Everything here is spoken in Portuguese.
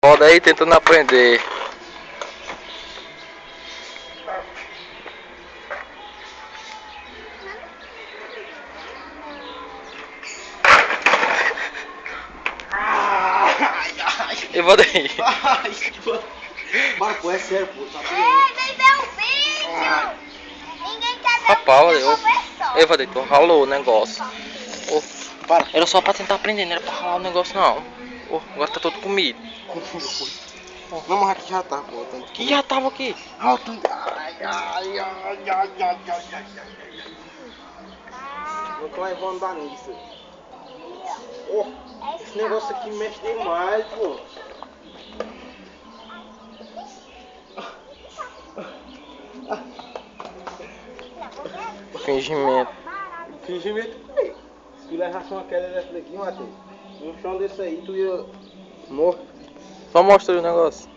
Roda aí tentando aprender. Eu vou daí. Marco, é sério, pô. Tá Ei, vem ver o vídeo! Ninguém quer ver Rapaz, o vídeo, eu vou daí, tu ralou o negócio. Oh, para, era só pra tentar aprender, não era pra ralar o negócio não. Oh, agora tá todo comido. Não, mas aqui já tá, pô. Tanto Que já tava aqui. Alto. Nunca mais vou andar nisso. Oh, esse negócio aqui mexe demais, pô. Fingimento. Fingimento. Se tu levasse uma queda dessa daqui, Matheus, um chão desse aí, tu ia morto. Só mostra aí o negócio.